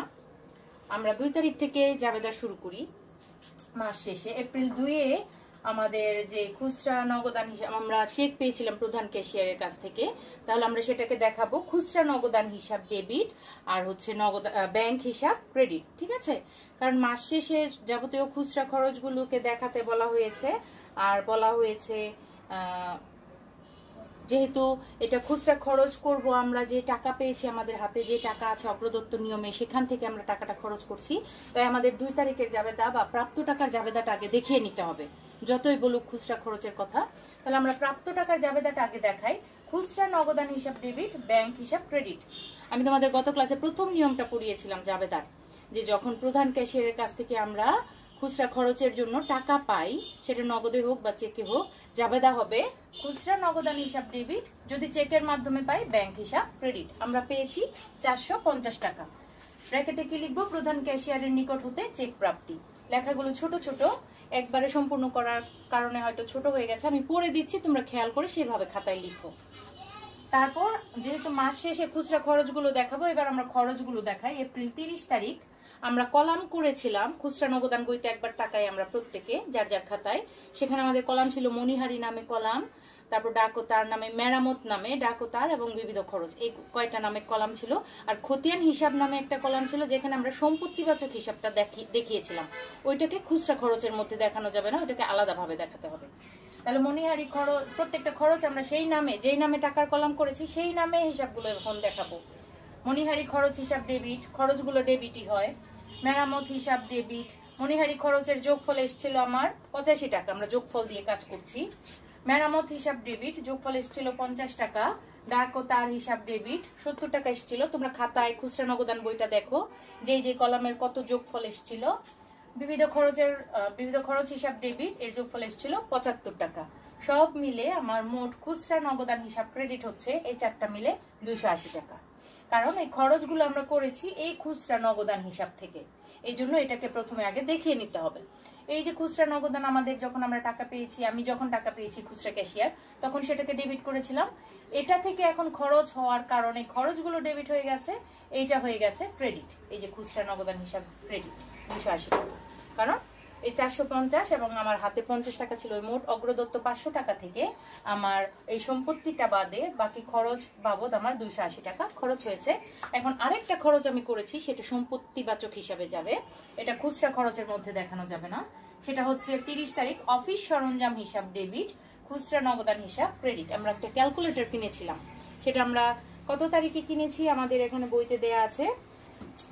[SPEAKER 1] আমরা 2 তারিখ থেকে জাবেদা শুরু করি মাস শেষে। এপ্রিল 2-এ আমাদের যে খুচরা নগদান হিসাব আমরা চেক পেয়েছিলাম প্রধান ক্যাশিয়ারের কাছ থেকে, তাহলে আমরা সেটাকে দেখাবো খুচরা নগদান হিসাব ডেবিট আর হচ্ছে নগদ ব্যাংক হিসাব ক্রেডিট। ঠিক আছে, কারণ মাস শেষে যাবতীয় খুচরা খরচগুলোকে দেখাতে বলা হয়েছে। আর বলা হয়েছে যেহেতু এটা খুচরা খরচ করব, আমরা যে টাকা পেয়েছি, আমাদের হাতে যে টাকা আছে অগ্রদত্ত নিয়মে, সেখান থেকে আমরা টাকাটা খরচ করছি। তাই আমাদের 2 তারিখের জাবেদা বা প্রাপ্ত টাকার জাবেদাটা আগে দেখিয়ে নিতে হবে, যতই বলুক খুচরা খরচের কথা। তাহলে আমরা প্রাপ্ত টাকার জাবেদাটা আগে দেখাই। খুচরা নগদান হিসাব ডেবিট, ব্যাংক হিসাব ক্রেডিট। আমি তোমাদের গত ক্লাসে প্রথম নিয়মটা পড়িয়েছিলাম জাবেদার, যে যখন প্রধান ক্যাশিয়ারের কাছ থেকে আমরা খুচরা খরচের জন্য টাকা পাই, সেটা নগদে হোক বা চেকে হোক, জাবেদা হবে খুচরা নগদান হিসাব ডেবিট, যদি চেকের মাধ্যমে পাই ব্যাংক হিসাব ক্রেডিট। আমরা পেয়েছি 450 টাকা। ব্র্যাকেটে কি লিখবো? প্রধান ক্যাশিয়ারের নিকট হতে চেক প্রাপ্তি। লেখাগুলো ছোট ছোট, একবারে সম্পূর্ণ করার কারণে হয়তো ছোট হয়ে গেছে, আমি পড়ে দিচ্ছি, তোমরা খেয়াল করে সেভাবে খাতায় লিখো। তারপর যেহেতু মাস শেষে খুচরা খরচগুলো দেখাবো, এবার আমরা খরচগুলো দেখাই। এপ্রিল 30 তারিখ আমরা কলাম করেছিলাম খুচরা নগদান বইতে একবার টাকায় আমরা প্রত্যেকে যার যার খাতায়। সেখানে আমাদের কলাম ছিল মনিহারি নামে কলাম, তারপর ডাক ও তার নামে, মেরামত নামে, ডাক ও তার এবং বিবিধ খরচ, এই কয়টা নামে কলাম ছিল। আর খতিয়ান হিসাব নামে একটা কলাম ছিল, যেখানে আমরা সম্পত্তিবাচক হিসাবটা দেখিয়েছিলাম। ওইটাকে খুচরা খরচের মধ্যে দেখানো যাবে না, ওইটাকে আলাদাভাবে দেখাতে হবে। তাহলে মনিহারি খরচ, প্রত্যেকটা খরচ আমরা সেই নামে, যেই নামে টাকার কলাম করেছি সেই নামে হিসাবগুলো এখন দেখাবো। মনিহারি খরচ হিসাব ডেবিট, খরচগুলো ডেবিটই হয়। মেরামত হিসাব ডেবিট, মনিহারি খরচের যোগফল এসেছিল আমার 85 টাকা, আমরা যোগফল দিয়ে কাজ করছি। মেরামত হিসাব ডেবিট, যোগফল এসেছিল 50 টাকা। ডাক ও তার হিসাব ডেবিট, 70 টাকা এসেছিল। তোমরা খাতায় খুচরা নগদান বইটা দেখো যে কলামের কত যোগফল এসেছিল। বিবিধ খরচ হিসাব ডেবিট, এর যোগফল এসেছিল 75 টাকা। সব মিলে আমার মোট খুচরা নগদান হিসাব ক্রেডিট হচ্ছে এই চারটা মিলে 280 টাকা। কারণ এই খরচগুলো আমরা করেছি এই খুচরা নগদান হিসাব থেকে, এই জন্য এটাকে প্রথমে আগে দেখিয়ে নিতে হবে। এই যে খুচরা নগদান আমাদের যখন আমরা টাকা পেয়েছি, আমি যখন টাকা পেয়েছি খুচরা ক্যাশিয়ার, তখন সেটাকে ডেবিট করেছিলাম। এটা থেকে এখন খরচ হওয়ার কারণে খরচগুলো ডেবিট হয়ে গেছে, এইটা হয়ে গেছে ক্রেডিট। এই যে খুচরা নগদান হিসাব ক্রেডিট 280 টাকা, কারণ এই 450 এবং আমার হাতে 50 টাকা ছিল, মোট অগ্রদত্ত 500 টাকা থেকে আমার এই সম্পত্তিটা বাদে বাকি খরচ বাবদ আমার 280 টাকা খরচ হয়েছে। এখন আরেকটা খরচ আমি করেছি, সেটা সম্পত্তিবাচক হিসাবে যাবে, এটা খুচরা খরচের মধ্যে দেখানো যাবে না। সেটা হচ্ছে 30 তারিখ অফিস সরঞ্জাম হিসাব ডেবিট, খুচরা নগদান হিসাব ক্রেডিট। আমরা একটা ক্যালকুলেটর কিনেছিলাম, সেটা আমরা কত তারিখে কিনেছি আমাদের এখানে বইতে দেয়া আছে।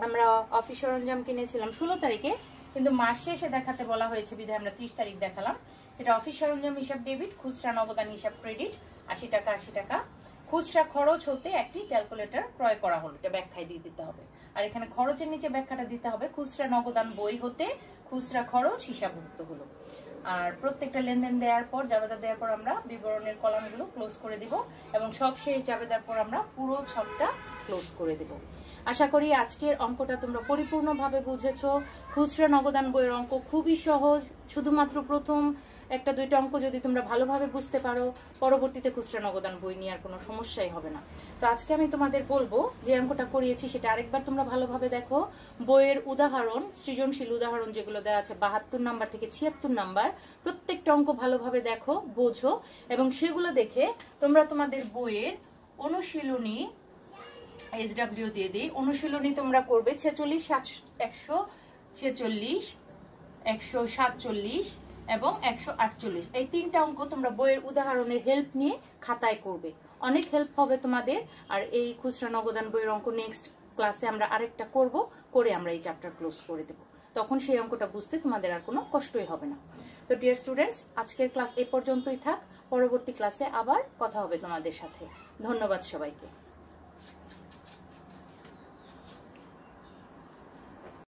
[SPEAKER 1] আমরা অফিস সরঞ্জাম কিনেছিলাম 16 তারিখে, কিন্তু মাস শেষে দেখাতে বলা হয়েছে বিধায় আমরা 30 তারিখ দেখালাম। সেটা অফিস সরঞ্জাম হিসাব ডেবিট, খুচরা নগদান হিসাব ক্রেডিট, 80 টাকা 80 টাকা। খুচরা খরচ হতে একটি ক্যালকুলেটর ক্রয় করা হলো, এটা ব্যাখ্যায় দিয়ে দিতে হবে। আর এখানে খরচের নিচে ব্যাখ্যাটা দিতে হবে, খুচরা নগদান বই হতে খুচরা খরচ হিসাবভুক্ত হলো। আর প্রত্যেকটা লেনদেন দেওয়ার পর, জাবেদা দেওয়ার পর আমরা বিবরণের কলামগুলো ক্লোজ করে দিব এবং সব শেষ জাবেদার পর আমরা পুরো ছকটা ক্লোজ করে দেব। আশা করি আজকের অঙ্কটা তোমরা পরিপূর্ণভাবে বুঝেছো। খুচরা নগদান বইয়ের অঙ্ক খুবই সহজ, শুধুমাত্র প্রথম একটা দুইটা অঙ্ক যদি তোমরা ভালোভাবে বুঝতে পারো, পরবর্তীতে খুচরা নগদান বই নিয়ে আর কোনো সমস্যাই হবে না। তো আজকে আমি তোমাদের বলবো যে অঙ্কটা করিয়েছি সেটা আরেকবার তোমরা ভালোভাবে দেখো। বইয়ের উদাহরণ, সৃজনশীল উদাহরণ যেগুলো দেওয়া আছে 72 নাম্বার থেকে 76 নাম্বার, প্রত্যেকটা অঙ্ক ভালোভাবে দেখো, বোঝো এবং সেগুলো দেখে তোমরা তোমাদের বইয়ের অনুশীলনী SW দিয়ে দিই, অনুশীলনী তোমরা করবে 46, 146, 147 এবং 148। এই তিনটা অঙ্ক তোমরা বইয়ের উদাহরণের হেল্প নিয়ে খাতায় করবে, অনেক হেল্প হবে তোমাদের। আর এই খুচরা নগদান বইয়ের অঙ্ক নেক্সট ক্লাসে আমরা আরেকটা করব, করে আমরা এই চ্যাপ্টার ক্লোজ করে দেব। তখন সেই অঙ্কটা বুঝতে তোমাদের আর কোনো কষ্টই হবে না। তো ডিয়ার স্টুডেন্টস, আজকের ক্লাস এই পর্যন্তই থাক, পরবর্তী ক্লাসে আবার কথা হবে তোমাদের সাথে। ধন্যবাদ সবাইকে।